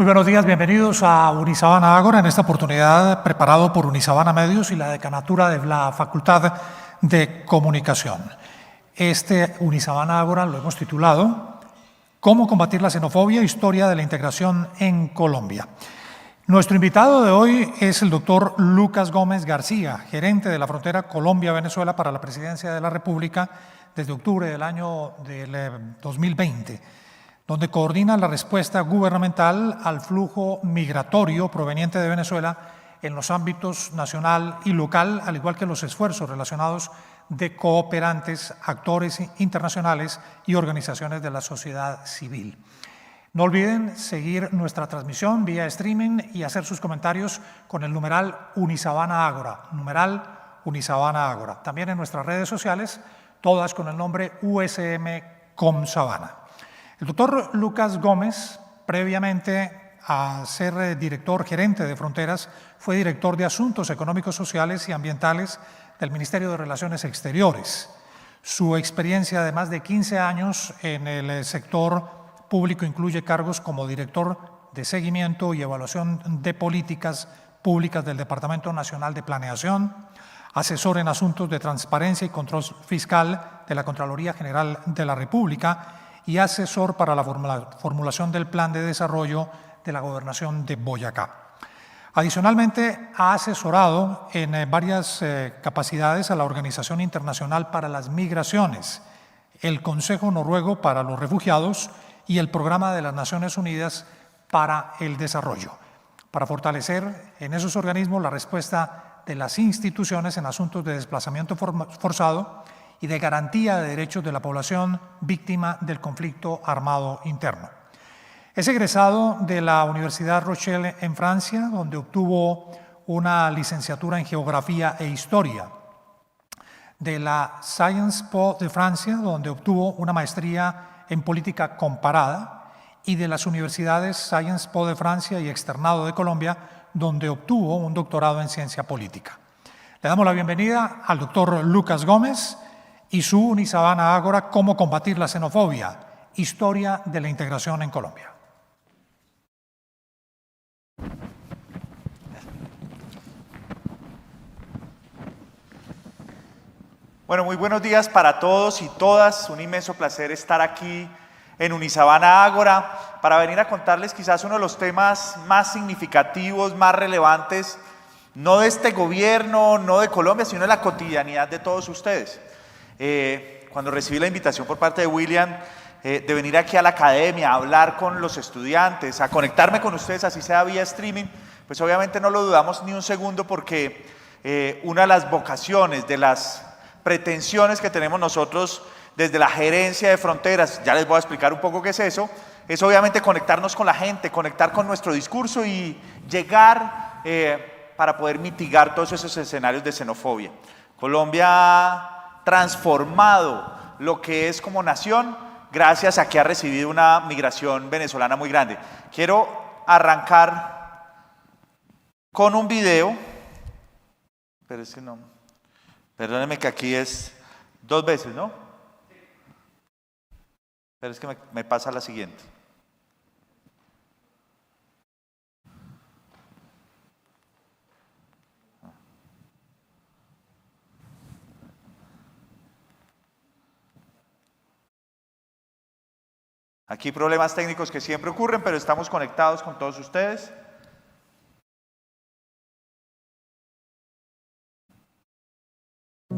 Muy buenos días, bienvenidos a Unisabana Ágora, en esta oportunidad preparado por Unisabana Medios y la Decanatura de la Facultad de Comunicación. Este Unisabana Ágora lo hemos titulado ¿Cómo combatir la xenofobia? Historia de la integración en Colombia. Nuestro invitado de hoy es el doctor Lucas Gómez García, gerente de la frontera Colombia-Venezuela para la Presidencia de la República desde octubre del año 2020. Donde coordina la respuesta gubernamental al flujo migratorio proveniente de Venezuela en los ámbitos nacional y local, al igual que los esfuerzos relacionados de cooperantes, actores internacionales y organizaciones de la sociedad civil. No olviden seguir nuestra transmisión vía streaming y hacer sus comentarios con el numeral Unisabana Ágora, numeral Unisabana Ágora. También en nuestras redes sociales, todas con el nombre USM Comsabana. El doctor Lucas Gómez, previamente a ser director gerente de Fronteras, fue director de Asuntos Económicos, Sociales y Ambientales del Ministerio de Relaciones Exteriores. Su experiencia de más de 15 años en el sector público incluye cargos como director de seguimiento y evaluación de políticas públicas del Departamento Nacional de Planeación, asesor en asuntos de transparencia y control fiscal de la Contraloría General de la República y asesor para la formulación del Plan de Desarrollo de la Gobernación de Boyacá. Adicionalmente, ha asesorado en varias capacidades a la Organización Internacional para las Migraciones, el Consejo Noruego para los Refugiados y el Programa de las Naciones Unidas para el Desarrollo, para fortalecer en esos organismos la respuesta de las instituciones en asuntos de desplazamiento forzado y de garantía de derechos de la población víctima del conflicto armado interno. Es egresado de la Universidad Rochelle en Francia, donde obtuvo una licenciatura en Geografía e Historia, de la Sciences Po de Francia, donde obtuvo una maestría en Política Comparada, y de las universidades Sciences Po de Francia y Externado de Colombia, donde obtuvo un doctorado en Ciencia Política. Le damos la bienvenida al doctor Lucas Gómez y su Unisabana Ágora, ¿Cómo combatir la xenofobia? Historia de la integración en Colombia. Bueno, muy buenos días para todos y todas. Un inmenso placer estar aquí en Unisabana Ágora para venir a contarles quizás uno de los temas más significativos, más relevantes, no de este gobierno, no de Colombia, sino de la cotidianidad de todos ustedes. Cuando recibí la invitación por parte de William de venir aquí a la academia a hablar con los estudiantes, a conectarme con ustedes, así sea vía streaming, pues obviamente no lo dudamos ni un segundo porque una de las vocaciones, de las pretensiones que tenemos nosotros desde la gerencia de Fronteras, ya les voy a explicar un poco qué es eso, es obviamente conectarnos con la gente, conectar con nuestro discurso y llegar para poder mitigar todos esos escenarios de xenofobia. Colombia transformado lo que es como nación gracias a que ha recibido una migración venezolana muy grande. Quiero arrancar con un video, pero es que no, perdónenme que aquí es 2 veces, ¿no? Pero es que me pasa la siguiente. Aquí problemas técnicos que siempre ocurren, pero estamos conectados con todos ustedes. En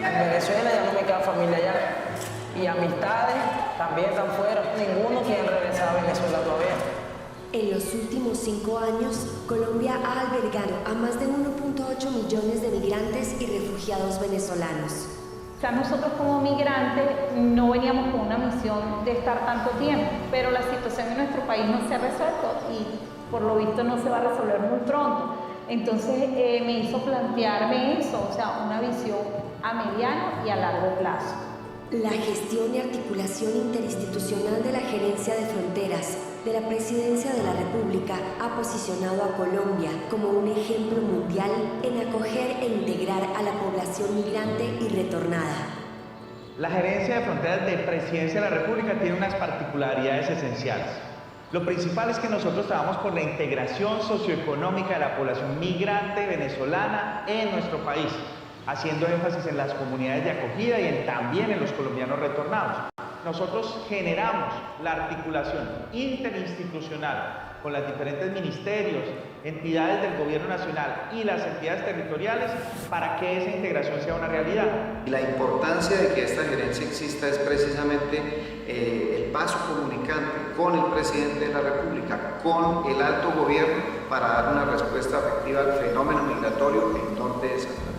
Venezuela ya no me queda familia allá. Y amistades también están fuera. Ninguno quiere regresar a Venezuela todavía. En los últimos 5 años, Colombia ha albergado a más de 1.8 millones de migrantes y refugiados venezolanos. O sea, nosotros como migrantes no veníamos con una misión de estar tanto tiempo, pero la situación en nuestro país no se ha resuelto y por lo visto no se va a resolver muy pronto. Entonces me hizo plantearme eso, o sea, una visión a mediano y a largo plazo. La gestión y articulación interinstitucional de la Gerencia de Fronteras de la Presidencia de la República ha posicionado a Colombia como un ejemplo mundial en acoger e integrar a la población migrante y retornada. La Gerencia de Fronteras de Presidencia de la República tiene unas particularidades esenciales. Lo principal es que nosotros trabajamos por la integración socioeconómica de la población migrante venezolana en nuestro país, haciendo énfasis en las comunidades de acogida y también en los colombianos retornados. Nosotros generamos la articulación interinstitucional con los diferentes ministerios, entidades del gobierno nacional y las entidades territoriales para que esa integración sea una realidad. La importancia de que esta gerencia exista es precisamente el paso comunicante con el presidente de la República, con el alto gobierno, para dar una respuesta efectiva al fenómeno migratorio en norte de Santander.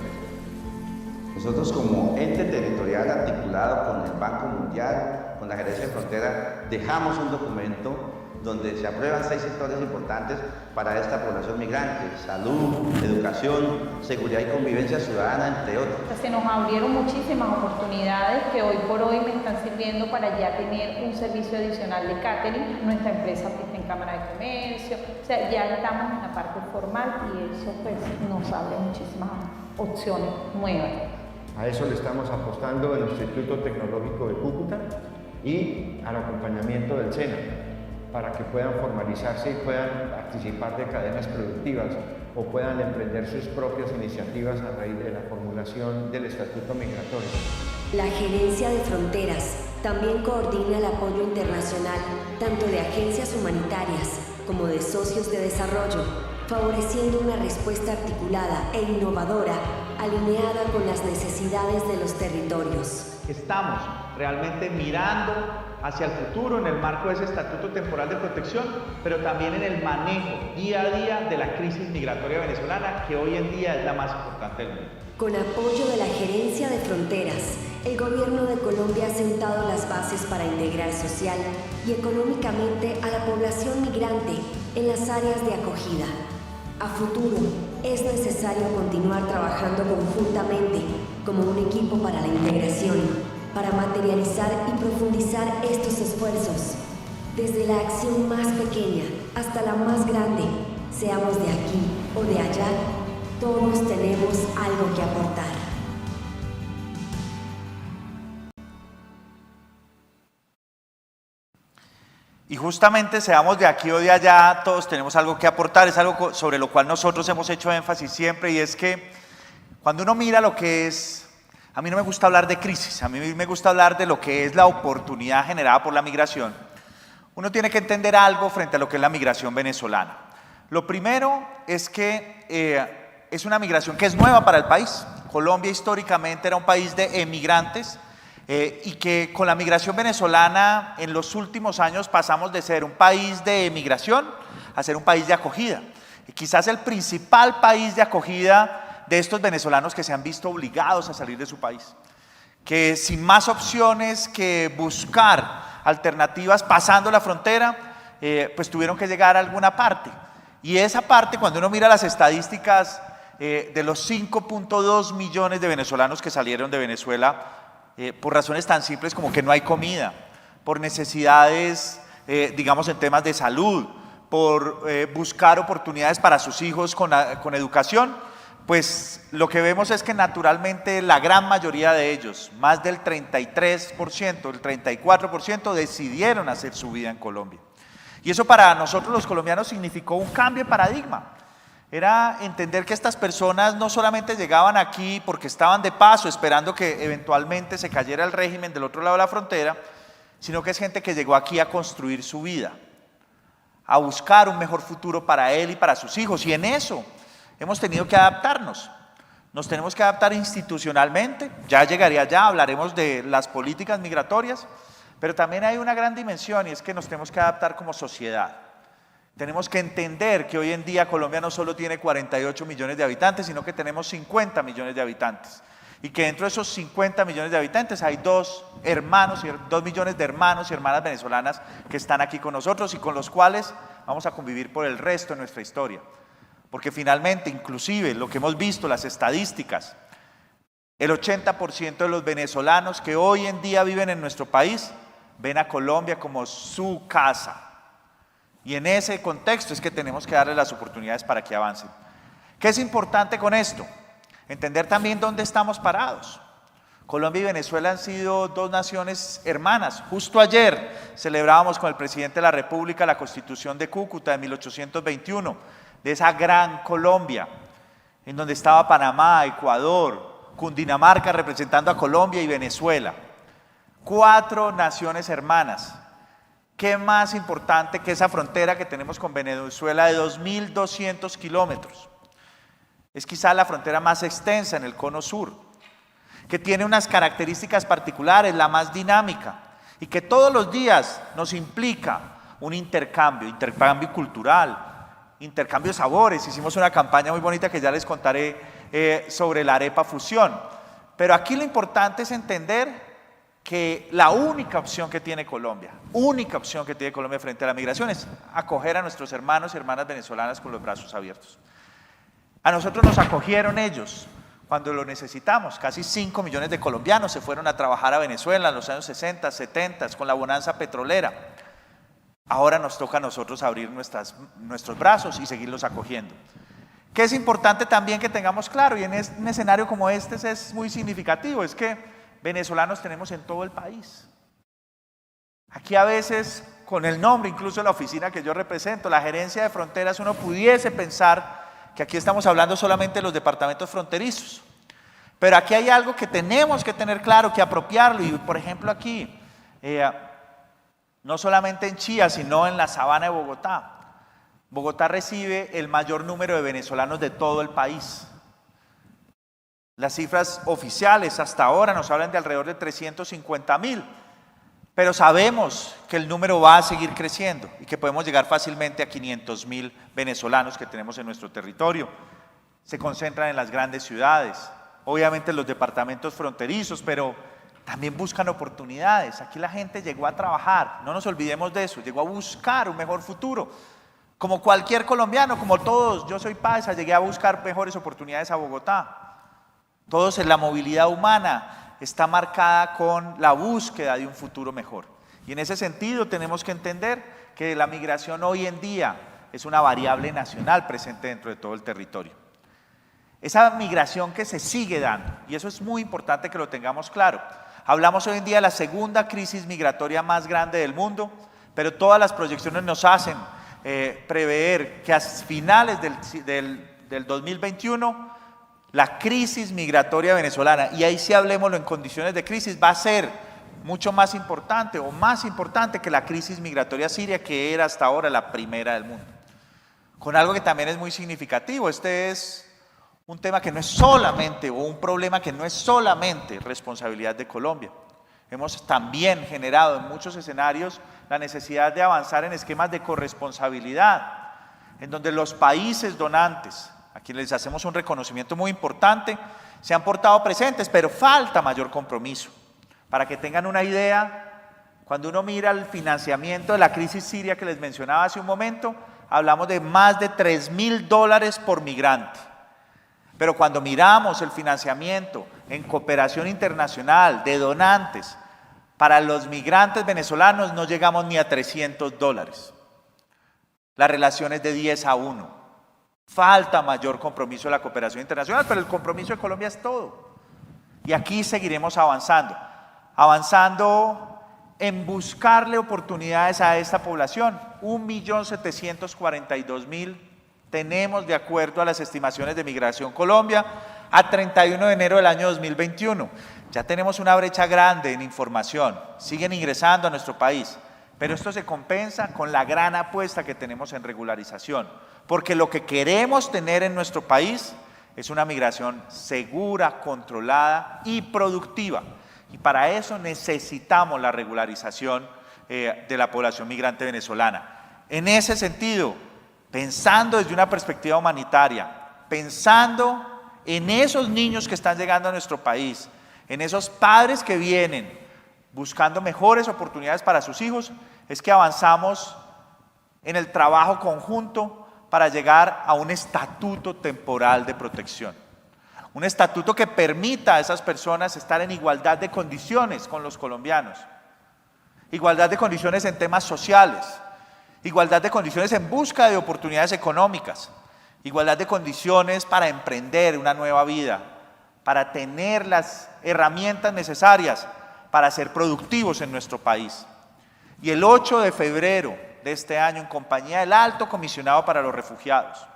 Nosotros como ente territorial articulado con el Banco Mundial, con la Gerencia de Frontera, dejamos un documento donde se aprueban 6 sectores importantes para esta población migrante: salud, educación, seguridad y convivencia ciudadana, entre otros. Se nos abrieron muchísimas oportunidades que hoy por hoy me están sirviendo para ya tener un servicio adicional de catering. Nuestra empresa está en Cámara de Comercio, o sea, ya estamos en la parte formal y eso pues nos abre muchísimas opciones nuevas. A eso le estamos apostando en nuestro Instituto Tecnológico de Cúcuta y al acompañamiento del SENA, para que puedan formalizarse y puedan participar de cadenas productivas o puedan emprender sus propias iniciativas a raíz de la formulación del Estatuto Migratorio. La Gerencia de Fronteras también coordina el apoyo internacional, tanto de agencias humanitarias como de socios de desarrollo, favoreciendo una respuesta articulada e innovadora alineada con las necesidades de los territorios. Estamos realmente mirando hacia el futuro en el marco de ese Estatuto Temporal de Protección, pero también en el manejo día a día de la crisis migratoria venezolana, que hoy en día es la más importante del mundo. Con apoyo de la Gerencia de Fronteras, el Gobierno de Colombia ha sentado las bases para integrar social y económicamente a la población migrante en las áreas de acogida. A futuro, es necesario continuar trabajando conjuntamente como un equipo para la integración, para materializar y profundizar estos esfuerzos. Desde la acción más pequeña hasta la más grande, seamos de aquí o de allá, todos tenemos algo que aportar. Y justamente seamos de aquí o de allá, todos tenemos algo que aportar. Es algo sobre lo cual nosotros hemos hecho énfasis siempre, y es que cuando uno mira lo que es, a mí no me gusta hablar de crisis, a mí me gusta hablar de lo que es la oportunidad generada por la migración. Uno tiene que entender algo frente a lo que es la migración venezolana. Lo primero es que es una migración que es nueva para el país. Colombia históricamente era un país de emigrantes, y que con la migración venezolana en los últimos años pasamos de ser un país de emigración a ser un país de acogida. Y quizás el principal país de acogida de estos venezolanos que se han visto obligados a salir de su país, que sin más opciones que buscar alternativas pasando la frontera, pues tuvieron que llegar a alguna parte. Y esa parte, cuando uno mira las estadísticas de los 5.2 millones de venezolanos que salieron de Venezuela, por razones tan simples como que no hay comida, por necesidades, digamos, en temas de salud, por buscar oportunidades para sus hijos con educación, pues lo que vemos es que naturalmente la gran mayoría de ellos, más del 33%, el 34%, decidieron hacer su vida en Colombia. Y eso para nosotros los colombianos significó un cambio de paradigma. Era entender que estas personas no solamente llegaban aquí porque estaban de paso esperando que eventualmente se cayera el régimen del otro lado de la frontera, sino que es gente que llegó aquí a construir su vida, a buscar un mejor futuro para él y para sus hijos. Y en eso hemos tenido que adaptarnos. Nos tenemos que adaptar institucionalmente, ya llegaría allá, hablaremos de las políticas migratorias, pero también hay una gran dimensión, y es que nos tenemos que adaptar como sociedad. Tenemos que entender que hoy en día Colombia no solo tiene 48 millones de habitantes, sino que tenemos 50 millones de habitantes. Y que dentro de esos 50 millones de habitantes hay 2 millones de hermanos y hermanas venezolanas que están aquí con nosotros y con los cuales vamos a convivir por el resto de nuestra historia. Porque finalmente, inclusive, lo que hemos visto, las estadísticas, El 80% de los venezolanos que hoy en día viven en nuestro país ven a Colombia como su casa. Y en ese contexto es que tenemos que darle las oportunidades para que avancen. ¿Qué es importante con esto? Entender también dónde estamos parados. Colombia y Venezuela han sido dos naciones hermanas. Justo ayer celebrábamos con el presidente de la República la Constitución de Cúcuta de 1821, de esa gran Colombia, en donde estaba Panamá, Ecuador, Cundinamarca representando a Colombia y Venezuela. 4 naciones hermanas. ¿Qué más importante que esa frontera que tenemos con Venezuela de 2.200 kilómetros? Es quizá la frontera más extensa en el cono sur, que tiene unas características particulares, la más dinámica, y que todos los días nos implica un intercambio cultural, intercambio de sabores. Hicimos una campaña muy bonita que ya les contaré sobre la arepa fusión. Pero aquí lo importante es entender que la única opción que tiene Colombia, frente a la migración es acoger a nuestros hermanos y hermanas venezolanas con los brazos abiertos. A nosotros nos acogieron ellos cuando lo necesitamos. Casi 5 millones de colombianos se fueron a trabajar a Venezuela en los años 60, 70 con la bonanza petrolera. Ahora nos toca a nosotros abrir nuestros brazos y seguirlos acogiendo. ¿Qué es importante también que tengamos claro? Y en un escenario como este es muy significativo, es que venezolanos tenemos en todo el país. Aquí a veces, con el nombre incluso de la oficina que yo represento, la gerencia de fronteras, uno pudiese pensar que aquí estamos hablando solamente de los departamentos fronterizos. Pero aquí hay algo que tenemos que tener claro, que apropiarlo. Y por ejemplo aquí, no solamente en Chía, sino en la sabana de Bogotá. Bogotá recibe el mayor número de venezolanos de todo el país. Las cifras oficiales hasta ahora nos hablan de alrededor de 350.000, pero sabemos que el número va a seguir creciendo y que podemos llegar fácilmente a 500.000 venezolanos que tenemos en nuestro territorio. Se concentran en las grandes ciudades, obviamente en los departamentos fronterizos, pero también buscan oportunidades. Aquí la gente llegó a trabajar, no nos olvidemos de eso, llegó a buscar un mejor futuro. Como cualquier colombiano, como todos, yo soy paisa, llegué a buscar mejores oportunidades a Bogotá. Todos en la movilidad humana está marcada con la búsqueda de un futuro mejor. Y en ese sentido tenemos que entender que la migración hoy en día es una variable nacional presente dentro de todo el territorio. Esa migración que se sigue dando, y eso es muy importante que lo tengamos claro. Hablamos hoy en día de la segunda crisis migratoria más grande del mundo, pero todas las proyecciones nos hacen prever que a finales del 2021 la crisis migratoria venezolana, y ahí sí hablemoslo en condiciones de crisis, va a ser mucho más importante o más importante que la crisis migratoria siria, que era hasta ahora la primera del mundo. Con algo que también es muy significativo, este es un tema que no es solamente, o un problema que no es solamente responsabilidad de Colombia. Hemos también generado en muchos escenarios la necesidad de avanzar en esquemas de corresponsabilidad, en donde los países donantes, a quienes les hacemos un reconocimiento muy importante, se han portado presentes, pero falta mayor compromiso. Para que tengan una idea, cuando uno mira el financiamiento de la crisis siria que les mencionaba hace un momento, hablamos de más de $3.000 por migrante. Pero cuando miramos el financiamiento en cooperación internacional de donantes, para los migrantes venezolanos no llegamos ni a $300. La relación es de 10-1. Falta mayor compromiso de la cooperación internacional, pero el compromiso de Colombia es todo. Y aquí seguiremos avanzando en buscarle oportunidades a esta población. 1.742.000 tenemos de acuerdo a las estimaciones de Migración Colombia a 31 de enero del año 2021. Ya tenemos una brecha grande en información, siguen ingresando a nuestro país, pero esto se compensa con la gran apuesta que tenemos en regularización, porque lo que queremos tener en nuestro país es una migración segura, controlada y productiva. Y para eso necesitamos la regularización de la población migrante venezolana. En ese sentido, pensando desde una perspectiva humanitaria, pensando en esos niños que están llegando a nuestro país, en esos padres que vienen buscando mejores oportunidades para sus hijos, es que avanzamos en el trabajo conjunto para llegar a un estatuto temporal de protección. un estatuto que permita a esas personas estar en igualdad de condiciones con los colombianos, igualdad de condiciones en temas sociales, igualdad de condiciones en busca de oportunidades económicas, igualdad de condiciones para emprender una nueva vida, para tener las herramientas necesarias para ser productivos en nuestro país. Y el 8 de febrero de este año, en compañía del Alto Comisionado para los Refugiados,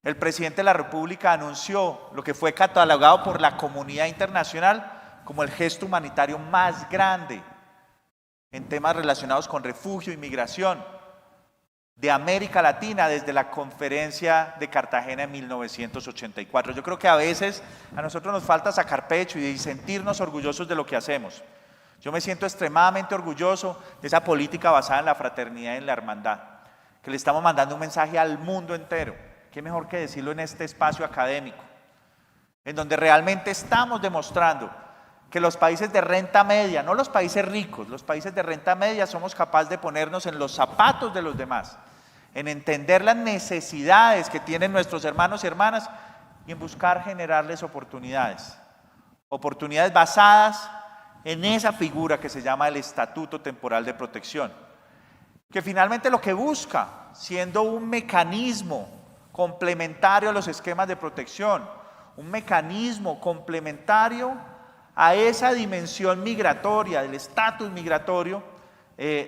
el presidente de la República anunció lo que fue catalogado por la comunidad internacional como el gesto humanitario más grande en temas relacionados con refugio y migración de América Latina desde la conferencia de Cartagena en 1984. Yo creo que a veces a nosotros nos falta sacar pecho y sentirnos orgullosos de lo que hacemos. Yo me siento extremadamente orgulloso de esa política basada en la fraternidad y en la hermandad, que le estamos mandando un mensaje al mundo entero. Qué mejor que decirlo en este espacio académico, en donde realmente estamos demostrando que los países de renta media, no los países ricos, los países de renta media somos capaces de ponernos en los zapatos de los demás, en entender las necesidades que tienen nuestros hermanos y hermanas y en buscar generarles oportunidades basadas en esa figura que se llama el Estatuto Temporal de Protección, que finalmente lo que busca, siendo un mecanismo complementario a los esquemas de protección, un mecanismo complementario a esa dimensión migratoria, del estatus migratorio,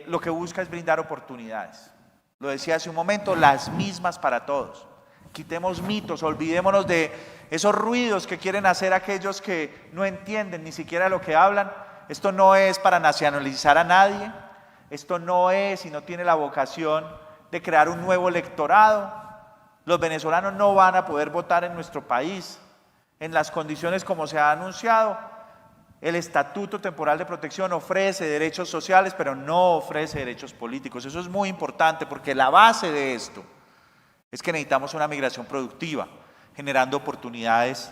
lo que busca es brindar oportunidades. Lo decía hace un momento, las mismas para todos. Quitemos mitos, olvidémonos de esos ruidos que quieren hacer aquellos que no entienden ni siquiera lo que hablan. Esto no es para nacionalizar a nadie, esto no es y no tiene la vocación de crear un nuevo electorado. Los venezolanos no van a poder votar en nuestro país en las condiciones como se ha anunciado. El Estatuto Temporal de Protección ofrece derechos sociales, pero no ofrece derechos políticos. Eso es muy importante porque la base de esto es que necesitamos una migración productiva, generando oportunidades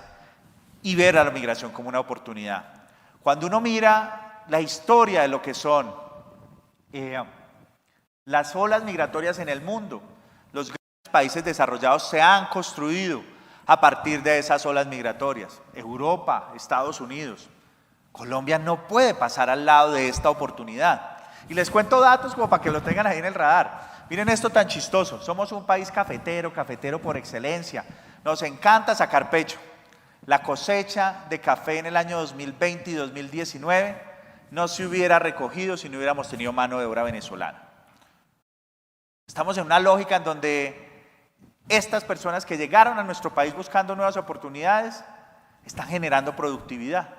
y ver a la migración como una oportunidad. Cuando uno mira la historia de lo que son las olas migratorias en el mundo, los países desarrollados se han construido a partir de esas olas migratorias. Europa, Estados Unidos. Colombia no puede pasar al lado de esta oportunidad. Y les cuento datos como para que lo tengan ahí en el radar. Miren esto tan chistoso. Somos un país cafetero por excelencia. Nos encanta sacar pecho. La cosecha de café en el año 2020 y 2019 no se hubiera recogido si no hubiéramos tenido mano de obra venezolana. Estamos en una lógica en donde estas personas que llegaron a nuestro país buscando nuevas oportunidades están generando productividad,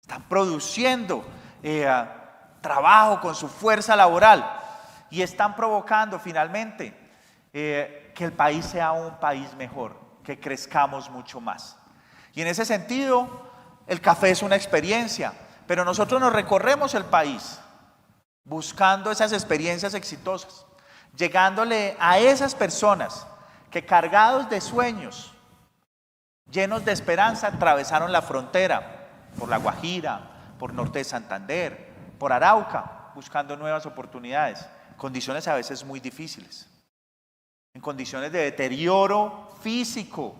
están produciendo trabajo con su fuerza laboral y están provocando finalmente que el país sea un país mejor, que crezcamos mucho más. Y en ese sentido, el café es una experiencia, pero nosotros nos recorremos el país buscando esas experiencias exitosas, llegándole a esas personas que cargados de sueños, llenos de esperanza, atravesaron la frontera por La Guajira, por Norte de Santander, por Arauca, buscando nuevas oportunidades, condiciones a veces muy difíciles, en condiciones de deterioro físico,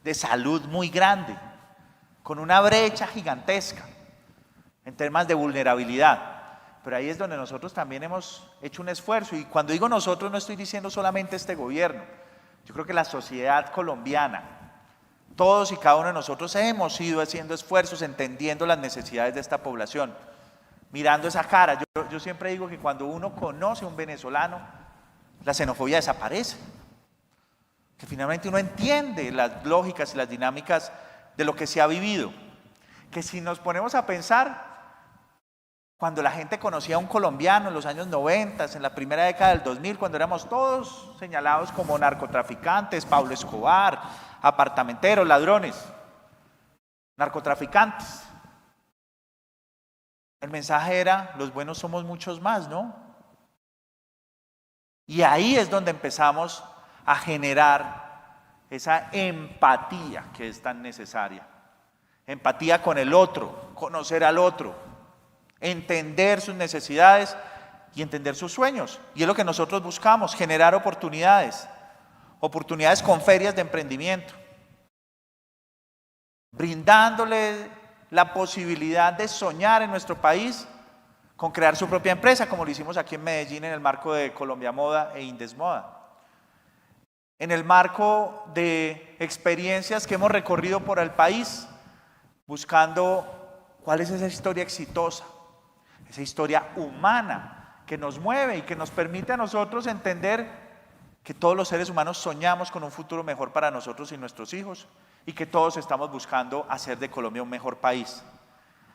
de salud muy grande, con una brecha gigantesca en temas de vulnerabilidad. Pero ahí es donde nosotros también hemos hecho un esfuerzo, y cuando digo nosotros no estoy diciendo solamente este gobierno. Yo creo que la sociedad colombiana, todos y cada uno de nosotros hemos ido haciendo esfuerzos, entendiendo las necesidades de esta población, mirando esa cara. Yo siempre digo que cuando uno conoce a un venezolano, la xenofobia desaparece, que finalmente uno entiende las lógicas y las dinámicas de lo que se ha vivido, que si nos ponemos a pensar, cuando la gente conocía a un colombiano en los años 90, en la primera década del 2000, cuando éramos todos señalados como narcotraficantes, Pablo Escobar, apartamenteros, ladrones, narcotraficantes, el mensaje era, los buenos somos muchos más, ¿no? Y ahí es donde empezamos a generar esa empatía que es tan necesaria. Empatía con el otro, conocer al otro, entender sus necesidades y entender sus sueños. Y es lo que nosotros buscamos, generar oportunidades con ferias de emprendimiento, brindándole la posibilidad de soñar en nuestro país con crear su propia empresa, como lo hicimos aquí en Medellín en el marco de Colombia Moda e Indesmoda. En el marco de experiencias que hemos recorrido por el país, buscando cuál es esa historia exitosa, esa historia humana que nos mueve y que nos permite a nosotros entender que todos los seres humanos soñamos con un futuro mejor para nosotros y nuestros hijos y que todos estamos buscando hacer de Colombia un mejor país.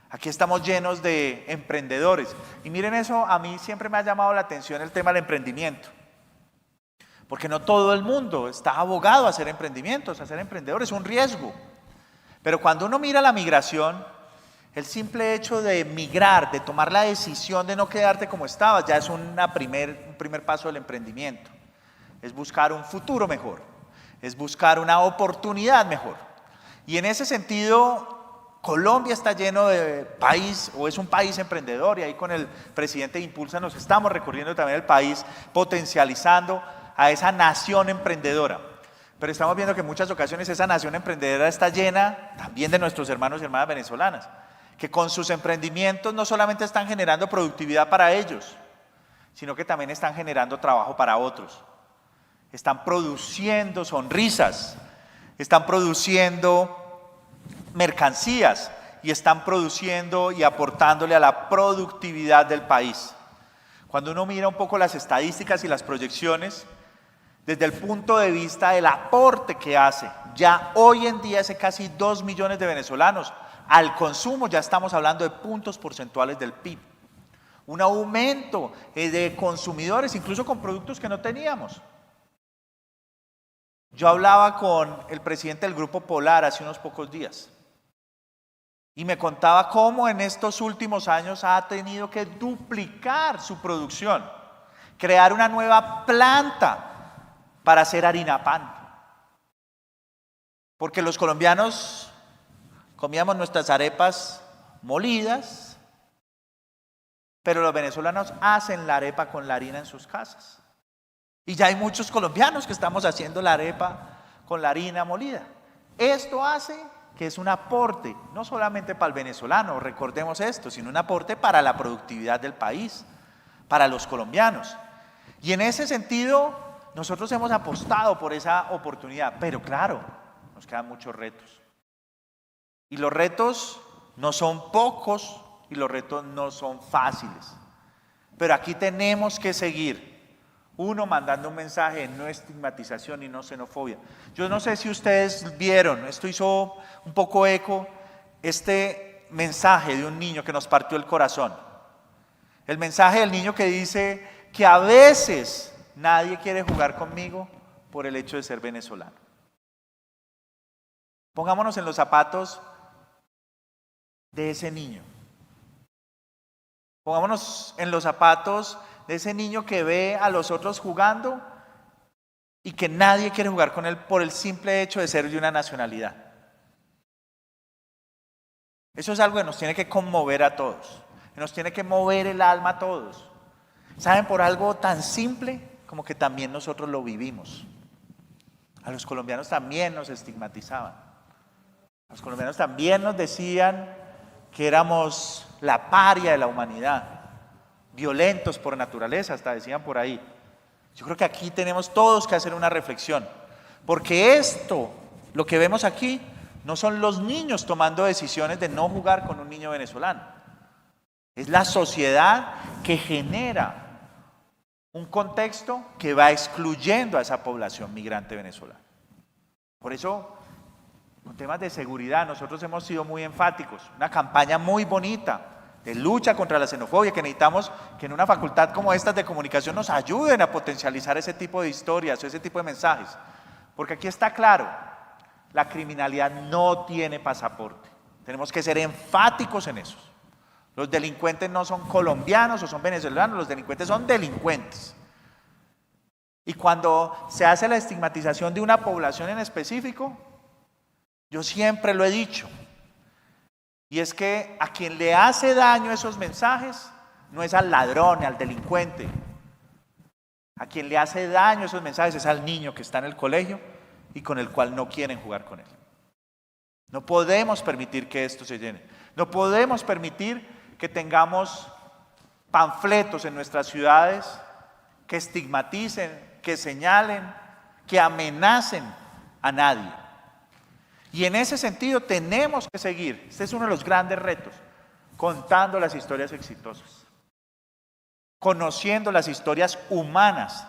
Aquí estamos llenos de emprendedores y miren eso, a mí siempre me ha llamado la atención el tema del emprendimiento. Porque no todo el mundo está abogado a hacer emprendimientos, a ser emprendedor, es un riesgo. Pero cuando uno mira la migración, el simple hecho de migrar, de tomar la decisión de no quedarte como estabas, ya es un primer paso del emprendimiento. Es buscar un futuro mejor, es buscar una oportunidad mejor. Y en ese sentido, Colombia está lleno de país, o es un país emprendedor, y ahí con el presidente de Impulsa nos estamos recorriendo también el país, potencializando a esa nación emprendedora. Pero estamos viendo que en muchas ocasiones esa nación emprendedora está llena también de nuestros hermanos y hermanas venezolanas, que con sus emprendimientos no solamente están generando productividad para ellos, sino que también están generando trabajo para otros. Están produciendo sonrisas, están produciendo mercancías y están produciendo y aportándole a la productividad del país. Cuando uno mira un poco las estadísticas y las proyecciones, desde el punto de vista del aporte que hace, ya hoy en día hace casi 2 millones de venezolanos, al consumo ya estamos hablando de puntos porcentuales del PIB. Un aumento de consumidores, incluso con productos que no teníamos. Yo hablaba con el presidente del Grupo Polar hace unos pocos días y me contaba cómo en estos últimos años ha tenido que duplicar su producción, crear una nueva planta para hacer harina pan. Porque los colombianos comíamos nuestras arepas molidas, pero los venezolanos hacen la arepa con la harina en sus casas. Y ya hay muchos colombianos que estamos haciendo la arepa con la harina molida. Esto hace que es un aporte, no solamente para el venezolano, recordemos esto, sino un aporte para la productividad del país, para los colombianos. Y en ese sentido, nosotros hemos apostado por esa oportunidad, pero claro, nos quedan muchos retos. Y los retos no son pocos y los retos no son fáciles. Pero aquí tenemos que seguir. Uno, mandando un mensaje de no estigmatización y no xenofobia. Yo no sé si ustedes vieron, esto hizo un poco eco, este mensaje de un niño que nos partió el corazón. El mensaje del niño que dice que a veces nadie quiere jugar conmigo por el hecho de ser venezolano. Pongámonos en los zapatos de ese niño. Pongámonos en los zapatos de ese niño que ve a los otros jugando y que nadie quiere jugar con él por el simple hecho de ser de una nacionalidad. Eso es algo que nos tiene que conmover a todos, que nos tiene que mover el alma a todos. ¿Saben? Por algo tan simple como que también nosotros lo vivimos. A los colombianos también nos estigmatizaban. A los colombianos también nos decían que éramos la paria de la humanidad. Violentos por naturaleza, hasta decían por ahí. Yo creo que aquí tenemos todos que hacer una reflexión, porque esto, lo que vemos aquí, no son los niños tomando decisiones de no jugar con un niño venezolano. Es la sociedad que genera un contexto que va excluyendo a esa población migrante venezolana. Por eso, con temas de seguridad, nosotros hemos sido muy enfáticos, una campaña muy bonita de lucha contra la xenofobia, que necesitamos que en una facultad como esta de comunicación nos ayuden a potencializar ese tipo de historias o ese tipo de mensajes. Porque aquí está claro, la criminalidad no tiene pasaporte. Tenemos que ser enfáticos en eso. Los delincuentes no son colombianos o son venezolanos, los delincuentes son delincuentes. Y cuando se hace la estigmatización de una población en específico, yo siempre lo he dicho, y es que a quien le hace daño esos mensajes no es al ladrón, al delincuente. A quien le hace daño esos mensajes es al niño que está en el colegio y con el cual no quieren jugar con él. No podemos permitir que esto se llene. No podemos permitir que tengamos panfletos en nuestras ciudades que estigmaticen, que señalen, que amenacen a nadie. Y en ese sentido tenemos que seguir, este es uno de los grandes retos, contando las historias exitosas, conociendo las historias humanas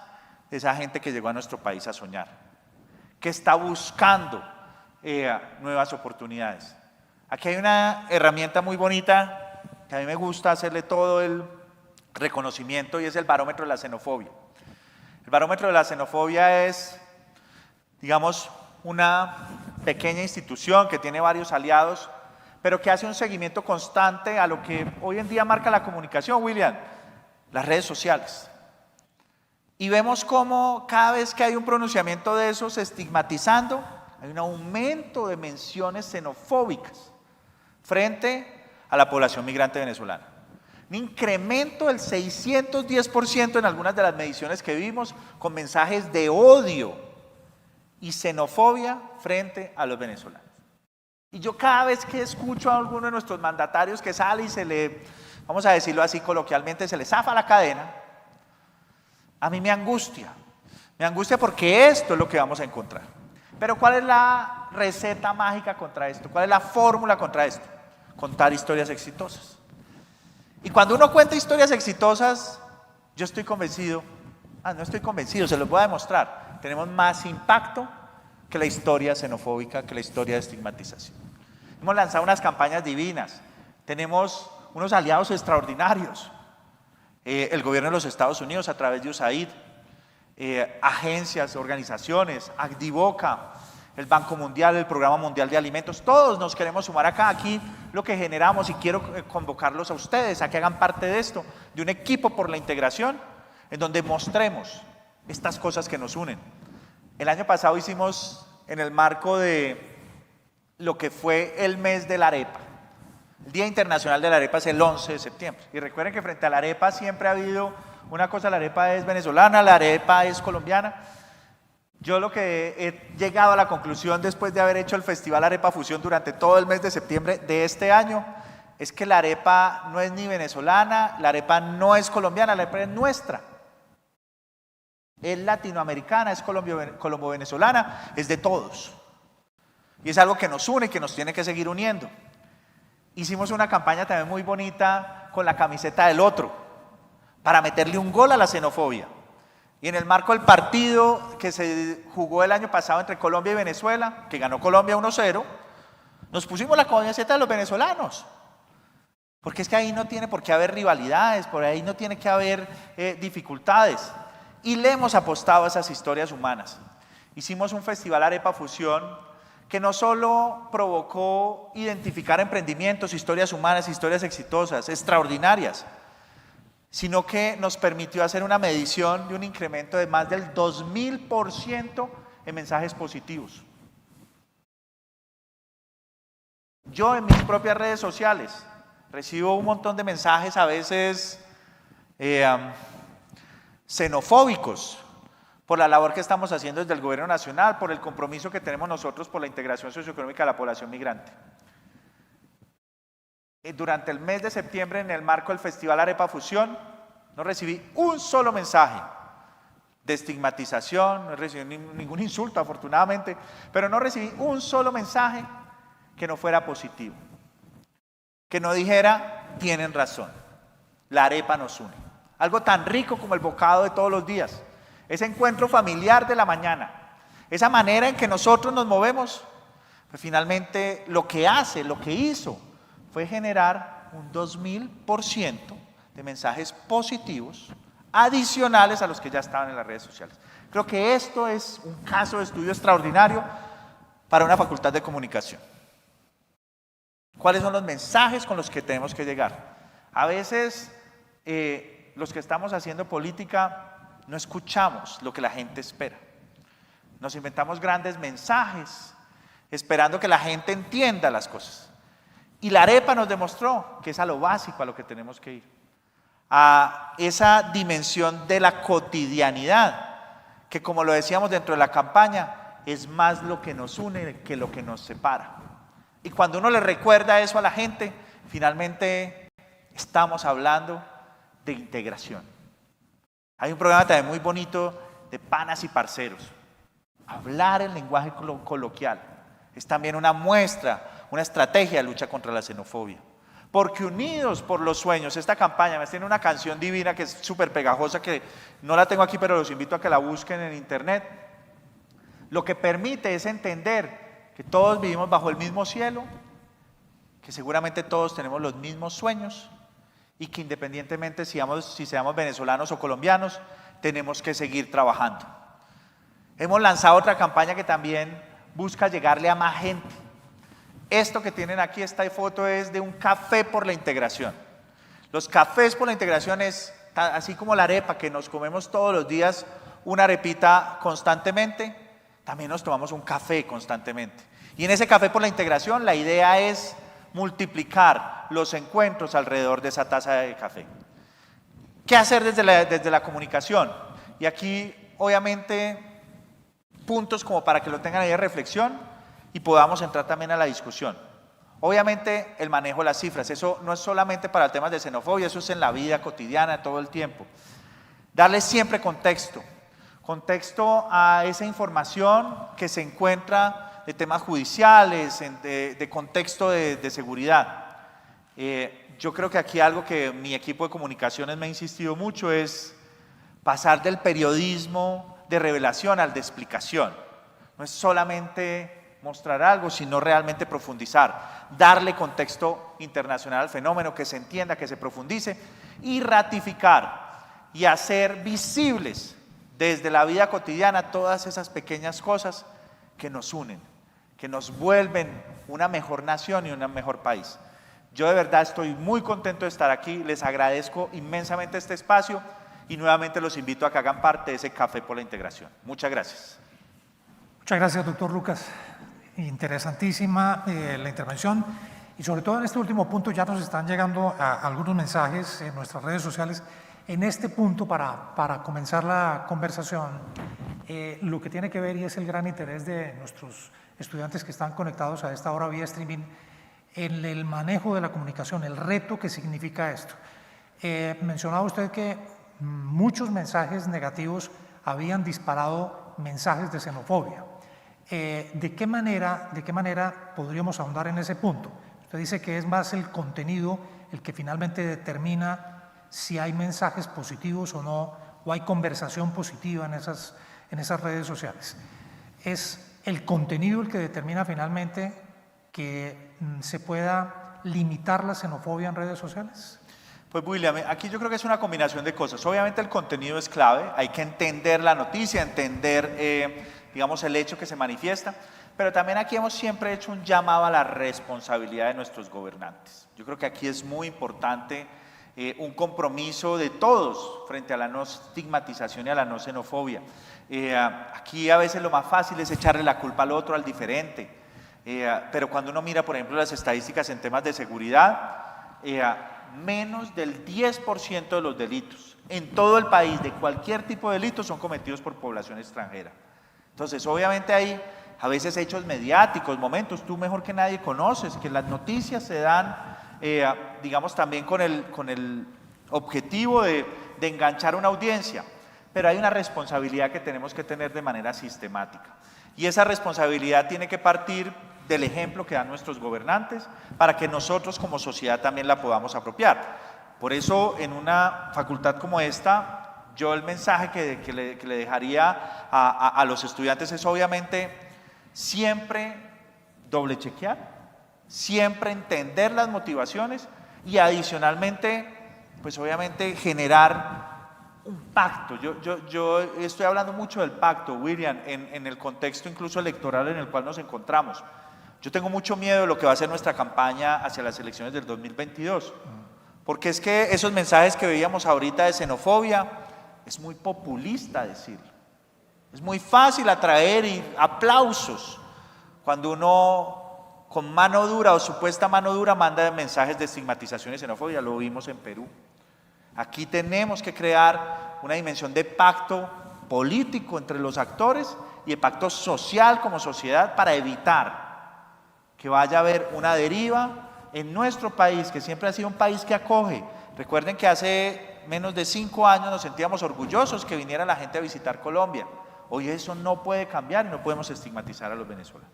de esa gente que llegó a nuestro país a soñar, que está buscando nuevas oportunidades. Aquí hay una herramienta muy bonita que a mí me gusta hacerle todo el reconocimiento y es el barómetro de la xenofobia. El barómetro de la xenofobia es, digamos, una pequeña institución que tiene varios aliados, pero que hace un seguimiento constante a lo que hoy en día marca la comunicación, William, las redes sociales. Y vemos cómo cada vez que hay un pronunciamiento de esos estigmatizando, hay un aumento de menciones xenofóbicas frente a la población migrante venezolana. Un incremento del 610% en algunas de las mediciones que vimos con mensajes de odio y xenofobia frente a los venezolanos. Y yo cada vez que escucho a alguno de nuestros mandatarios que sale y se le, vamos a decirlo así coloquialmente, se le zafa la cadena, a mí me angustia porque esto es lo que vamos a encontrar. Pero ¿cuál es la receta mágica contra esto? ¿Cuál es la fórmula contra esto? Contar historias exitosas. Y cuando uno cuenta historias exitosas, yo estoy convencido, no estoy convencido, se los voy a demostrar, tenemos más impacto que la historia xenofóbica, que la historia de estigmatización. Hemos lanzado unas campañas divinas, tenemos unos aliados extraordinarios, el gobierno de los Estados Unidos a través de USAID, agencias, organizaciones, Acdivoca, el Banco Mundial, el Programa Mundial de Alimentos, todos nos queremos sumar acá. Aquí lo que generamos, y quiero convocarlos a ustedes a que hagan parte de esto, de un equipo por la integración, en donde mostremos estas cosas que nos unen. El año pasado hicimos, en el marco de lo que fue el mes de la arepa, el Día Internacional de la Arepa es el 11 de septiembre, y recuerden que frente a la arepa siempre ha habido una cosa: la arepa es venezolana, la arepa es colombiana. Yo lo que he llegado a la conclusión después de haber hecho el Festival Arepa Fusión durante todo el mes de septiembre de este año es que la arepa no es ni venezolana, la arepa no es colombiana, la arepa es nuestra. Es latinoamericana, es colombo-venezolana, es de todos. Y es algo que nos une y que nos tiene que seguir uniendo. Hicimos una campaña también muy bonita con la camiseta del otro, para meterle un gol a la xenofobia. Y en el marco del partido que se jugó el año pasado entre Colombia y Venezuela, que ganó Colombia 1-0, nos pusimos la camiseta de los venezolanos. Porque es que ahí no tiene por qué haber rivalidades, por ahí no tiene que haber dificultades. Y le hemos apostado a esas historias humanas. Hicimos un Festival Arepa Fusión que no solo provocó identificar emprendimientos, historias humanas, historias exitosas, extraordinarias, sino que nos permitió hacer una medición de un incremento de más del 2000% en mensajes positivos. Yo en mis propias redes sociales recibo un montón de mensajes, a veces xenofóbicos, por la labor que estamos haciendo desde el gobierno nacional, por el compromiso que tenemos nosotros por la integración socioeconómica de la población migrante. Durante el mes de septiembre, en el marco del Festival Arepa Fusión, no recibí un solo mensaje de estigmatización, no recibí ningún insulto, afortunadamente, pero no recibí un solo mensaje que no fuera positivo, que no dijera: tienen razón, la arepa nos une. Algo tan rico como el bocado de todos los días, ese encuentro familiar de la mañana, esa manera en que nosotros nos movemos, pues finalmente lo que hizo fue generar un 2000% de mensajes positivos adicionales a los que ya estaban en las redes sociales. Creo que esto es un caso de estudio extraordinario para una facultad de comunicación. ¿Cuáles son los mensajes con los que tenemos que llegar? A veces los que estamos haciendo política no escuchamos lo que la gente espera. Nos inventamos grandes mensajes esperando que la gente entienda las cosas. Y la arepa nos demostró que es a lo básico a lo que tenemos que ir, a esa dimensión de la cotidianidad, que como lo decíamos dentro de la campaña, es más lo que nos une que lo que nos separa. Y cuando uno le recuerda eso a la gente, finalmente estamos hablando de integración. Hay un programa también muy bonito de panas y parceros. Hablar el lenguaje coloquial es también una muestra, una estrategia de lucha contra la xenofobia. Porque unidos por los sueños, esta campaña, me tiene una canción divina que es súper pegajosa, que no la tengo aquí, pero los invito a que la busquen en internet. Lo que permite es entender que todos vivimos bajo el mismo cielo, que seguramente todos tenemos los mismos sueños y que independientemente si seamos venezolanos o colombianos, tenemos que seguir trabajando. Hemos lanzado otra campaña que también busca llegarle a más gente. Esto que tienen aquí, esta foto, es de un café por la integración. Los cafés por la integración es así como la arepa, que nos comemos todos los días una arepita constantemente, también nos tomamos un café constantemente. Y en ese café por la integración la idea es multiplicar los encuentros alrededor de esa taza de café. ¿Qué hacer desde la comunicación? Y aquí, obviamente, puntos como para que lo tengan ahí de reflexión y podamos entrar también a la discusión. Obviamente, el manejo de las cifras, eso no es solamente para temas de xenofobia, eso es en la vida cotidiana, todo el tiempo. Darle siempre contexto a esa información que se encuentra de temas judiciales, de contexto de seguridad. Yo creo que aquí algo que mi equipo de comunicaciones me ha insistido mucho es pasar del periodismo de revelación al de explicación. No es solamente mostrar algo, sino realmente profundizar, darle contexto internacional al fenómeno, que se entienda, que se profundice y ratificar y hacer visibles desde la vida cotidiana todas esas pequeñas cosas que nos unen, que nos vuelven una mejor nación y un mejor país. Yo de verdad estoy muy contento de estar aquí, les agradezco inmensamente este espacio y nuevamente los invito a que hagan parte de ese Café por la Integración. Muchas gracias. Muchas gracias, doctor Lucas. Interesantísima la intervención y sobre todo en este último punto ya nos están llegando algunos mensajes en nuestras redes sociales. En este punto, para comenzar la conversación, lo que tiene que ver y es el gran interés de nuestros estudiantes que están conectados a esta hora vía streaming en el manejo de la comunicación, el reto que significa esto. Mencionaba usted que muchos mensajes negativos habían disparado mensajes de xenofobia. ¿De qué manera podríamos ahondar en ese punto? Usted dice que es más el contenido el que finalmente determina si hay mensajes positivos o no, o hay conversación positiva en esas redes sociales. ¿Es el contenido el que determina finalmente que se pueda limitar la xenofobia en redes sociales? Pues William, aquí yo creo que es una combinación de cosas. Obviamente el contenido es clave, hay que entender la noticia, entender digamos el hecho que se manifiesta, pero también aquí hemos siempre hecho un llamado a la responsabilidad de nuestros gobernantes. Yo creo que aquí es muy importante un compromiso de todos frente a la no estigmatización y a la no xenofobia. Aquí a veces lo más fácil es echarle la culpa al otro, al diferente, pero cuando uno mira, por ejemplo, las estadísticas en temas de seguridad, menos del 10% de los delitos en todo el país, de cualquier tipo de delito, son cometidos por población extranjera. Entonces, obviamente hay a veces hechos mediáticos, momentos, tú mejor que nadie conoces, que las noticias se dan, digamos, también con el objetivo de enganchar una audiencia, pero hay una responsabilidad que tenemos que tener de manera sistemática. Y esa responsabilidad tiene que partir del ejemplo que dan nuestros gobernantes para que nosotros como sociedad también la podamos apropiar. Por eso, en una facultad como esta, yo el mensaje que le dejaría a los estudiantes es obviamente siempre doble chequear, siempre entender las motivaciones y adicionalmente, pues obviamente generar un pacto. Yo estoy hablando mucho del pacto, William, en el contexto incluso electoral en el cual nos encontramos. Yo tengo mucho miedo de lo que va a ser nuestra campaña hacia las elecciones del 2022, porque es que esos mensajes que veíamos ahorita de xenofobia, es muy populista decirlo. Es muy fácil atraer aplausos cuando uno con mano dura o supuesta mano dura manda mensajes de estigmatización y xenofobia, lo vimos en Perú. Aquí tenemos que crear una dimensión de pacto político entre los actores y de pacto social como sociedad para evitar que vaya a haber una deriva en nuestro país, que siempre ha sido un país que acoge. Recuerden que hace menos de 5 años nos sentíamos orgullosos que viniera la gente a visitar Colombia. Hoy eso no puede cambiar y no podemos estigmatizar a los venezolanos.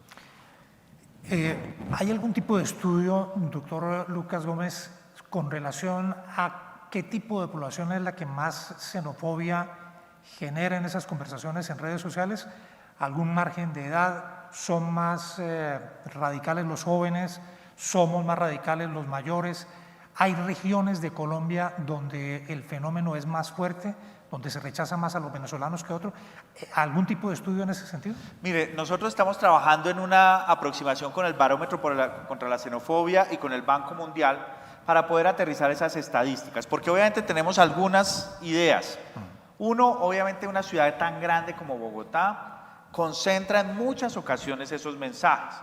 ¿Hay algún tipo de estudio, doctor Lucas Gómez, con relación a qué tipo de población es la que más xenofobia genera en esas conversaciones en redes sociales? ¿Algún margen de edad? ¿Son más radicales los jóvenes? ¿Somos más radicales los mayores? ¿Hay regiones de Colombia donde el fenómeno es más fuerte, donde se rechaza más a los venezolanos que a otros? ¿Algún tipo de estudio en ese sentido? Mire, nosotros estamos trabajando en una aproximación con el Barómetro contra la Xenofobia y con el Banco Mundial para poder aterrizar esas estadísticas, porque obviamente tenemos algunas ideas. Uno, obviamente una ciudad tan grande como Bogotá concentra en muchas ocasiones esos mensajes.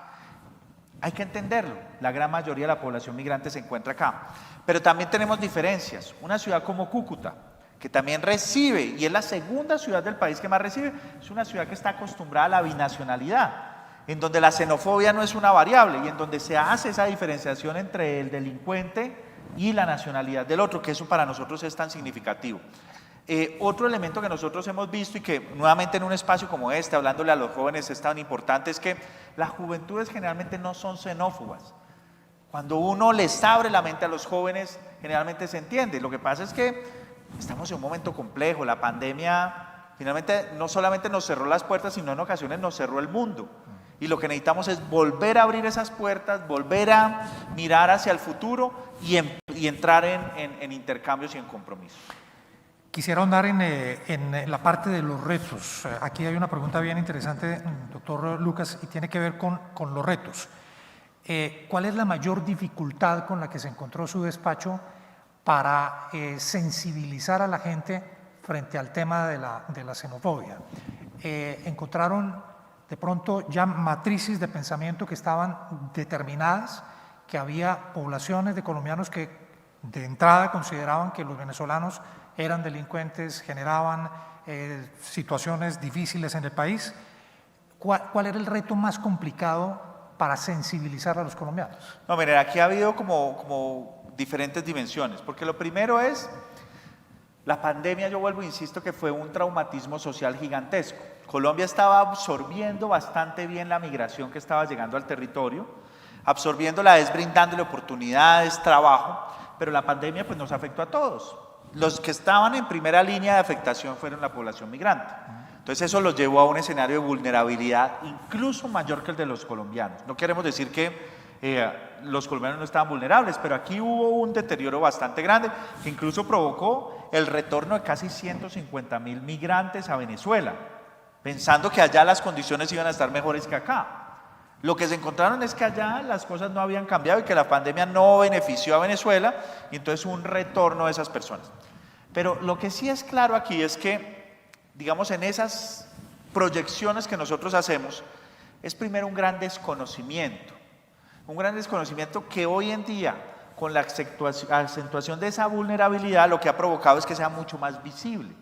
Hay que entenderlo, la gran mayoría de la población migrante se encuentra acá, pero también tenemos diferencias. Una ciudad como Cúcuta, que también recibe, y es la segunda ciudad del país que más recibe, es una ciudad que está acostumbrada a la binacionalidad, en donde la xenofobia no es una variable y en donde se hace esa diferenciación entre el delincuente y la nacionalidad del otro, que eso para nosotros es tan significativo. Otro elemento que nosotros hemos visto y que nuevamente en un espacio como este, hablándole a los jóvenes, es tan importante, es que las juventudes generalmente no son xenófobas. Cuando uno les abre la mente a los jóvenes, generalmente se entiende. Lo que pasa es que estamos en un momento complejo. La pandemia finalmente no solamente nos cerró las puertas, sino en ocasiones nos cerró el mundo. Y lo que necesitamos es volver a abrir esas puertas, volver a mirar hacia el futuro y entrar en intercambios y en compromisos. Quisiera ahondar en la parte de los retos. Aquí hay una pregunta bien interesante, doctor Lucas, y tiene que ver con los retos. ¿Cuál es la mayor dificultad con la que se encontró su despacho para sensibilizar a la gente frente al tema de la xenofobia? ¿Encontraron de pronto ya matrices de pensamiento que estaban determinadas, que había poblaciones de colombianos que de entrada consideraban que los venezolanos eran delincuentes, generaban situaciones difíciles en el país? ¿Cuál era el reto más complicado para sensibilizar a los colombianos? No, miren, aquí ha habido como diferentes dimensiones, porque lo primero es la pandemia. Yo vuelvo e insisto que fue un traumatismo social gigantesco. Colombia estaba absorbiendo bastante bien la migración que estaba llegando al territorio, absorbiéndola es brindándole oportunidades, trabajo, pero la pandemia pues nos afectó a todos. Los que estaban en primera línea de afectación fueron la población migrante. Entonces eso los llevó a un escenario de vulnerabilidad incluso mayor que el de los colombianos. No queremos decir que los colombianos no estaban vulnerables, pero aquí hubo un deterioro bastante grande que incluso provocó el retorno de casi 150.000 migrantes a Venezuela, pensando que allá las condiciones iban a estar mejores que acá. Lo que se encontraron es que allá las cosas no habían cambiado y que la pandemia no benefició a Venezuela, y entonces un retorno de esas personas. Pero lo que sí es claro aquí es que, digamos, en esas proyecciones que nosotros hacemos, es primero un gran desconocimiento que hoy en día, con la acentuación de esa vulnerabilidad, lo que ha provocado es que sea mucho más visible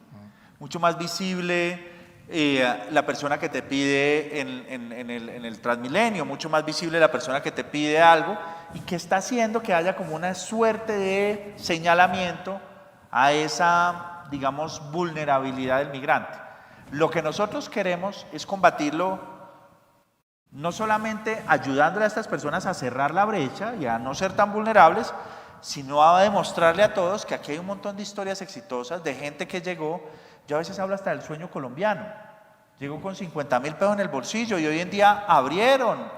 la persona que te pide en el Transmilenio, mucho más visible la persona que te pide algo, y que está haciendo que haya como una suerte de señalamiento a esa, digamos, vulnerabilidad del migrante. Lo que nosotros queremos es combatirlo, no solamente ayudándole a estas personas a cerrar la brecha y a no ser tan vulnerables, sino a demostrarle a todos que aquí hay un montón de historias exitosas de gente que llegó. Yo a veces hablo hasta del sueño colombiano. Llegó con 50.000 pesos en el bolsillo y hoy en día abrieron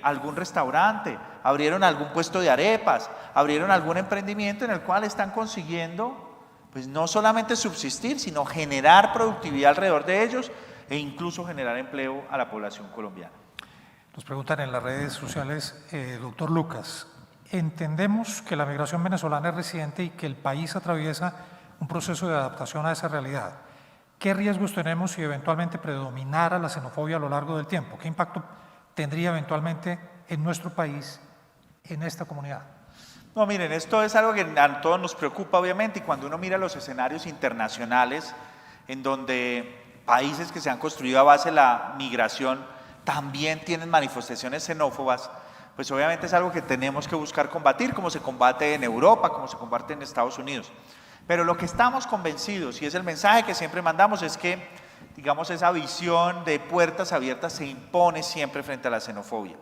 algún restaurante, abrieron algún puesto de arepas, abrieron algún emprendimiento en el cual están consiguiendo, pues no solamente subsistir, sino generar productividad alrededor de ellos e incluso generar empleo a la población colombiana. Nos preguntan en las redes sociales, doctor Lucas, entendemos que la migración venezolana es reciente y que el país atraviesa un proceso de adaptación a esa realidad. ¿Qué riesgos tenemos si eventualmente predominara la xenofobia a lo largo del tiempo? ¿Qué impacto tendría eventualmente en nuestro país, en esta comunidad? No, miren, esto es algo que a todos nos preocupa, obviamente, y cuando uno mira los escenarios internacionales en donde países que se han construido a base de la migración también tienen manifestaciones xenófobas, pues obviamente es algo que tenemos que buscar combatir, como se combate en Europa, como se combate en Estados Unidos. Pero lo que estamos convencidos, y es el mensaje que siempre mandamos, es que, digamos, esa visión de puertas abiertas se impone siempre frente a la xenofobia.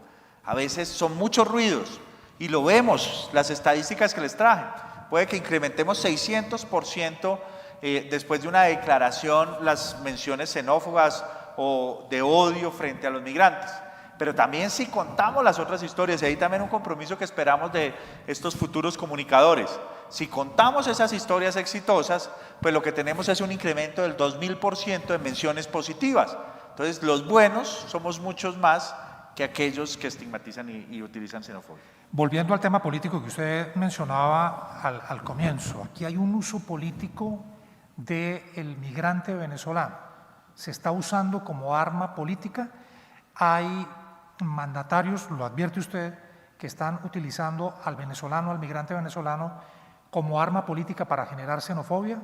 A veces son muchos ruidos, y lo vemos, las estadísticas que les traje. Puede que incrementemos 600% después de una declaración las menciones xenófobas o de odio frente a los migrantes. Pero también si contamos las otras historias, y ahí también un compromiso que esperamos de estos futuros comunicadores, si contamos esas historias exitosas, pues lo que tenemos es un incremento del 2000% de menciones positivas. Entonces los buenos somos muchos más que aquellos que estigmatizan y utilizan xenofobia. Volviendo al tema político que usted mencionaba al comienzo, aquí hay un uso político del migrante venezolano. Se está usando como arma política. Hay mandatarios, lo advierte usted, que están utilizando al venezolano, al migrante venezolano, como arma política para generar xenofobia.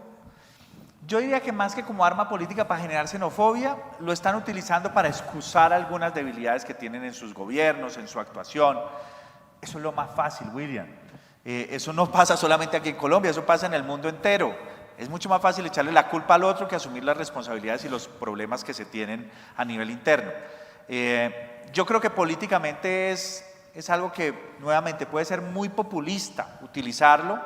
Yo diría que más que como arma política para generar xenofobia, lo están utilizando para excusar algunas debilidades que tienen en sus gobiernos, en su actuación. Eso es lo más fácil, William. Eso no pasa solamente aquí en Colombia, eso pasa en el mundo entero. Es mucho más fácil echarle la culpa al otro que asumir las responsabilidades y los problemas que se tienen a nivel interno. Yo creo que políticamente es algo que nuevamente puede ser muy populista utilizarlo,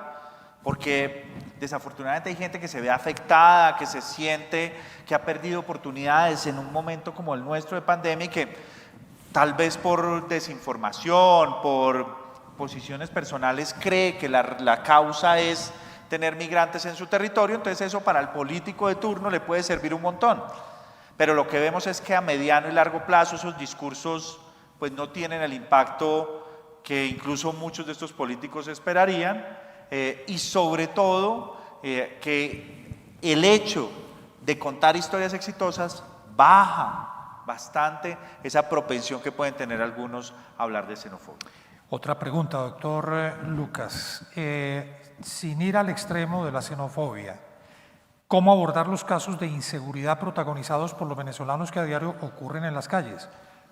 porque desafortunadamente hay gente que se ve afectada, que se siente que ha perdido oportunidades en un momento como el nuestro de pandemia y que tal vez por desinformación, por posiciones personales cree que la causa es tener migrantes en su territorio, entonces eso para el político de turno le puede servir un montón. Pero lo que vemos es que a mediano y largo plazo esos discursos pues no tienen el impacto que incluso muchos de estos políticos esperarían, y sobre todo que el hecho de contar historias exitosas baja bastante esa propensión que pueden tener algunos a hablar de xenofobia. Otra pregunta, doctor Lucas. Sin ir al extremo de la xenofobia, ¿cómo abordar los casos de inseguridad protagonizados por los venezolanos que a diario ocurren en las calles?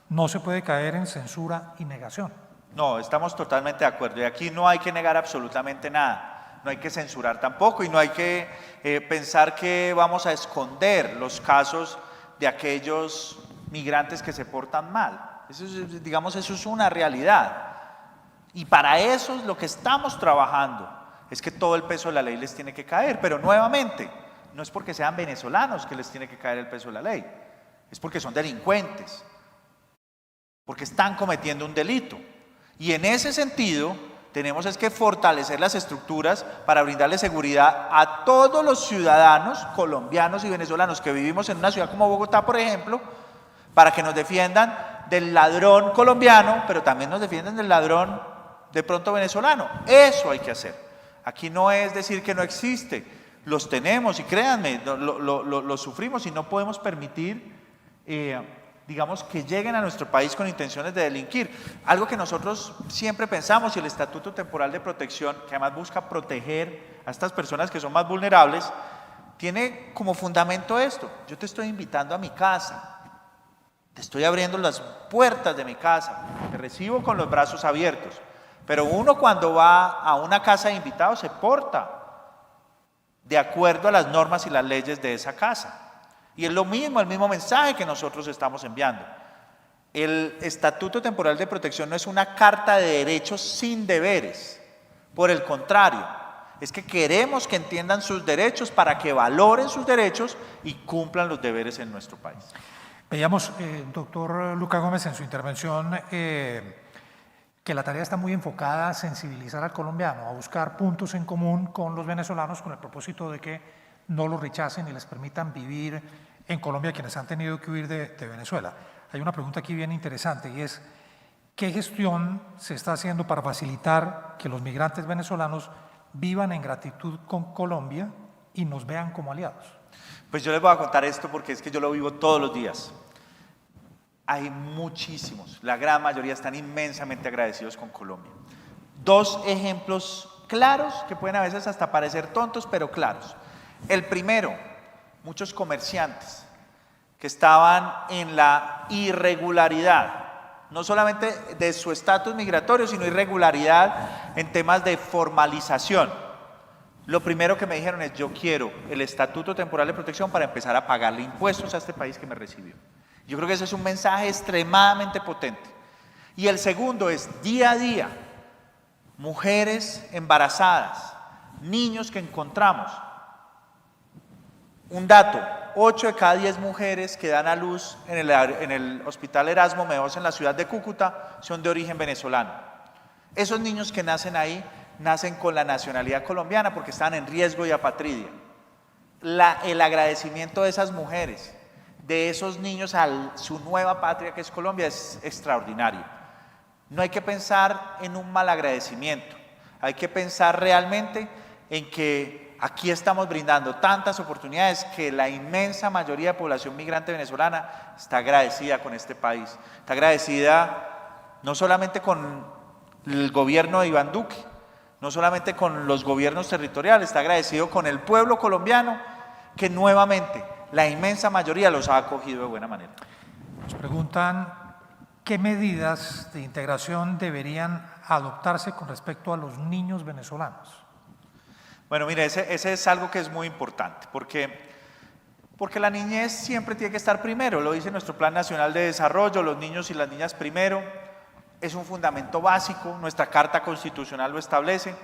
No se puede caer en censura y negación. No, estamos totalmente de acuerdo. Y aquí no hay que negar absolutamente nada. No hay que censurar tampoco y no hay que pensar que vamos a esconder los casos de aquellos migrantes que se portan mal. Eso es, digamos, eso es una realidad. Y para eso es lo que estamos trabajando. Es que todo el peso de la ley les tiene que caer. Pero nuevamente, no es porque sean venezolanos que les tiene que caer el peso de la ley. Es porque son delincuentes. Porque están cometiendo un delito. Y en ese sentido, tenemos es que fortalecer las estructuras para brindarle seguridad a todos los ciudadanos colombianos y venezolanos que vivimos en una ciudad como Bogotá, por ejemplo, para que nos defiendan del ladrón colombiano, pero también nos defiendan del ladrón de pronto venezolano. Eso hay que hacer. Aquí no es decir que no existe, los tenemos y créanme, lo sufrimos y no podemos permitir digamos, que lleguen a nuestro país con intenciones de delinquir. Algo que nosotros siempre pensamos, y el Estatuto Temporal de Protección, que además busca proteger a estas personas que son más vulnerables, tiene como fundamento esto: yo te estoy invitando a mi casa, te estoy abriendo las puertas de mi casa, te recibo con los brazos abiertos, pero uno cuando va a una casa de invitados se porta de acuerdo a las normas y las leyes de esa casa. Y es lo mismo, el mismo mensaje que nosotros estamos enviando. El Estatuto Temporal de Protección no es una carta de derechos sin deberes. Por el contrario, es que queremos que entiendan sus derechos para que valoren sus derechos y cumplan los deberes en nuestro país. Veíamos, doctor Lucas Gómez, en su intervención que la tarea está muy enfocada a sensibilizar al colombiano, a buscar puntos en común con los venezolanos con el propósito de que no los rechacen y les permitan vivir en Colombia quienes han tenido que huir de Venezuela. Hay una pregunta aquí bien interesante y es: ¿qué gestión se está haciendo para facilitar que los migrantes venezolanos vivan en gratitud con Colombia y nos vean como aliados? Pues yo les voy a contar esto porque es que yo lo vivo todos los días. Hay muchísimos, la gran mayoría están inmensamente agradecidos con Colombia. Dos ejemplos claros que pueden a veces hasta parecer tontos, pero claros. El primero, muchos comerciantes que estaban en la irregularidad no solamente de su estatus migratorio, sino irregularidad en temas de formalización. Lo primero que me dijeron es: yo quiero el estatuto temporal de protección para empezar a pagarle impuestos a este país que me recibió. Yo creo que ese es un mensaje extremadamente potente. Y el segundo es, día a día, mujeres embarazadas, niños que encontramos. Un dato: 8 de cada 10 mujeres que dan a luz en el Hospital Erasmo Meos en la ciudad de Cúcuta son de origen venezolano. Esos niños que nacen ahí nacen con la nacionalidad colombiana porque están en riesgo de apatridia. El agradecimiento de esas mujeres, de esos niños a su nueva patria que es Colombia, es extraordinario. No hay que pensar en un mal agradecimiento, hay que pensar realmente en que aquí estamos brindando tantas oportunidades que la inmensa mayoría de población migrante venezolana está agradecida con este país. Está agradecida no solamente con el gobierno de Iván Duque, no solamente con los gobiernos territoriales, está agradecido con el pueblo colombiano que nuevamente la inmensa mayoría los ha acogido de buena manera. Nos preguntan qué medidas de integración deberían adoptarse con respecto a los niños venezolanos. Bueno, mire, ese es algo que es muy importante, porque la niñez siempre tiene que estar primero, lo dice nuestro Plan Nacional de Desarrollo, los niños y las niñas primero, es un fundamento básico, nuestra Carta Constitucional lo establece,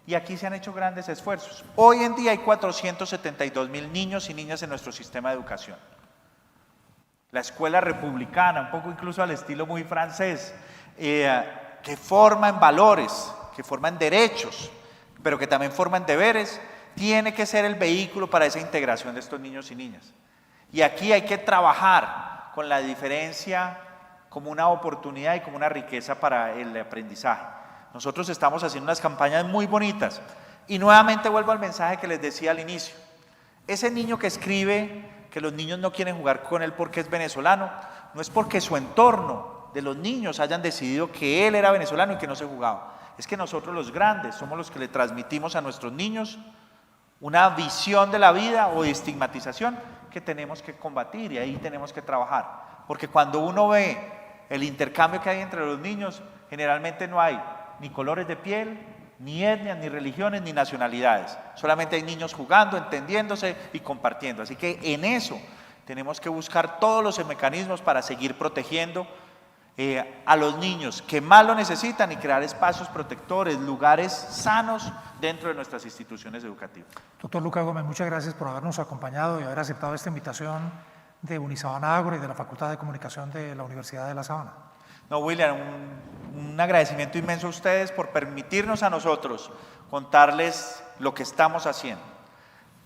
y aquí se han hecho grandes esfuerzos. Hoy en día hay 472.000 niños y niñas en nuestro sistema de educación. La escuela republicana, un poco incluso al estilo muy francés, que forma en valores, que forma en derechos, pero que también forman deberes, tiene que ser el vehículo para esa integración de estos niños y niñas. Y aquí hay que trabajar con la diferencia como una oportunidad y como una riqueza para el aprendizaje. Nosotros estamos haciendo unas campañas muy bonitas y nuevamente vuelvo al mensaje que les decía al inicio. Ese niño que escribe que los niños no quieren jugar con él porque es venezolano, no es porque su entorno de los niños hayan decidido que él era venezolano y que no se jugaba. Es que nosotros los grandes somos los que le transmitimos a nuestros niños una visión de la vida o de estigmatización que tenemos que combatir y ahí tenemos que trabajar. Porque cuando uno ve el intercambio que hay entre los niños, generalmente no hay ni colores de piel, ni etnias, ni religiones, ni nacionalidades. Solamente hay niños jugando, entendiéndose y compartiendo. Así que en eso tenemos que buscar todos los mecanismos para seguir protegiendo a los niños que más lo necesitan y crear espacios protectores, lugares sanos dentro de nuestras instituciones educativas. Doctor Luca Gómez, muchas gracias por habernos acompañado y haber aceptado esta invitación de Unisabana Ágora y de la Facultad de Comunicación de la Universidad de La Sabana. No, William, un agradecimiento inmenso a ustedes por permitirnos a nosotros contarles lo que estamos haciendo.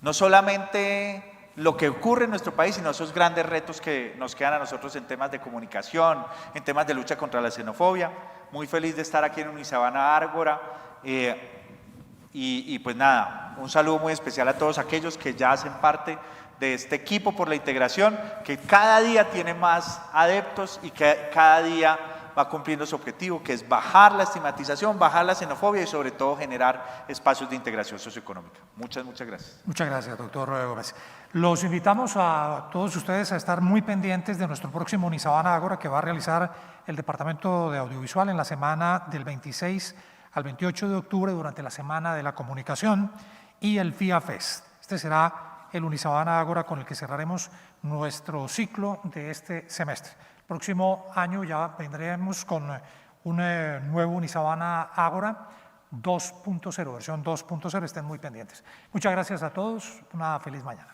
No solamente lo que ocurre en nuestro país, sino esos grandes retos que nos quedan a nosotros en temas de comunicación, en temas de lucha contra la xenofobia. Muy feliz de estar aquí en Unisabana Ágora y pues nada, un saludo muy especial a todos aquellos que ya hacen parte de este equipo por la integración, que cada día tiene más adeptos y que cada día va cumpliendo su objetivo, que es bajar la estigmatización, bajar la xenofobia y sobre todo generar espacios de integración socioeconómica. Muchas gracias. Muchas gracias, doctor Gómez. Los invitamos a todos ustedes a estar muy pendientes de nuestro próximo Unisabana Ágora que va a realizar el Departamento de Audiovisual en la semana del 26 al 28 de octubre durante la Semana de la Comunicación y el FIA Fest. Este será el Unisabana Ágora con el que cerraremos nuestro ciclo de este semestre. El próximo año ya vendremos con un nuevo Unisabana Ágora 2.0, versión 2.0, estén muy pendientes. Muchas gracias a todos, una feliz mañana.